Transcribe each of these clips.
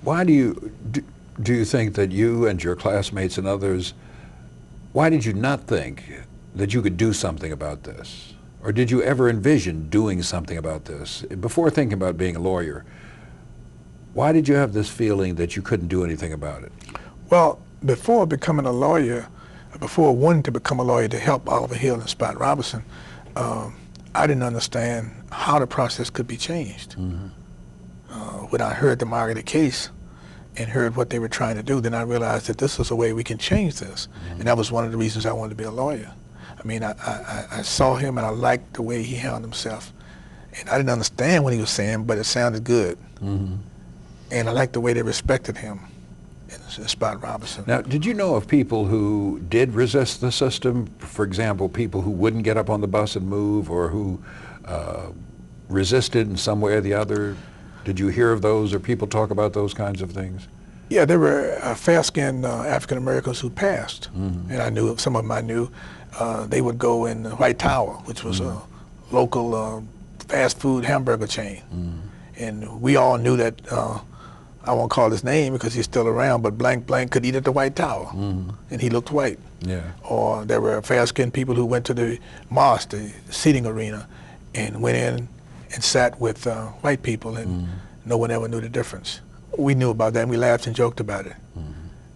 Why do you think that you and your classmates and others, why did you not think that you could do something about this? Or did you ever envision doing something about this? Before thinking about being a lawyer, why did you have this feeling that you couldn't do anything about it? Well, before becoming a lawyer, before wanting to become a lawyer to help Oliver Hill and Spot Robinson, I didn't understand how the process could be changed. When I heard the Margaret case and heard what they were trying to do, then I realized that this was a way we can change this. And that was one of the reasons I wanted to be a lawyer. I mean, I saw him and I liked the way he handled himself. And I didn't understand what he was saying, but it sounded good. And I liked the way they respected him in Spot Robinson. Now, did you know of people who did resist the system? For example, people who wouldn't get up on the bus and move, or who resisted in some way or the other? Did you hear of those, or people talk about those kinds of things? Yeah, there were fair-skinned African Americans who passed, and I knew some of them. I knew they would go in the White Tower, which was a local fast food hamburger chain, and we all knew that. I won't call his name because he's still around, but blank blank could eat at the White Tower, and he looked white. Yeah. Or there were fair-skinned people who went to the Marsh, the seating arena, and went in and sat with white people, and no one ever knew the difference. We knew about that, and we laughed and joked about it.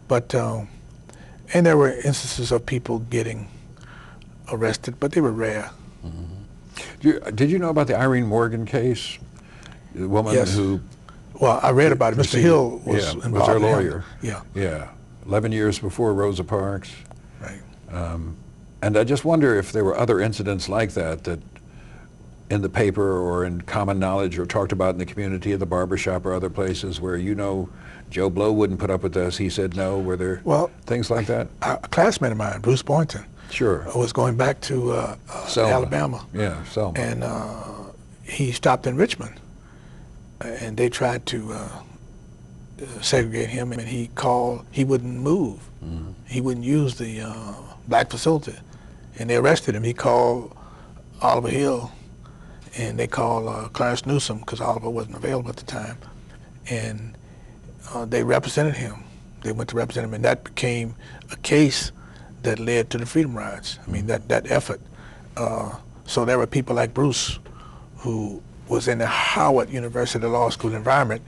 But, and there were instances of people getting arrested, but they were rare. Did you know about the Irene Morgan case? The woman who... Well, I read about it. Mr. Hill was involved. Was our lawyer. Yeah. 11 years before Rosa Parks. Right. And I just wonder if there were other incidents like that that in the paper or in common knowledge or talked about in the community, at the barbershop or other places where, you know, Joe Blow wouldn't put up with this, he said no. Were there things like that? A classmate of mine, Bruce Boynton, was going back to Alabama. Yeah, Selma. And he stopped in Richmond. And they tried to segregate him, and he wouldn't move. He wouldn't use the black facility. And they arrested him. He called Oliver Hill, and they called Clarence Newsom, because Oliver wasn't available at the time. And they represented him. They went to represent him, and that became a case that led to the Freedom Rides. I mean, that effort. So there were people like Bruce who was in the Howard University Law School environment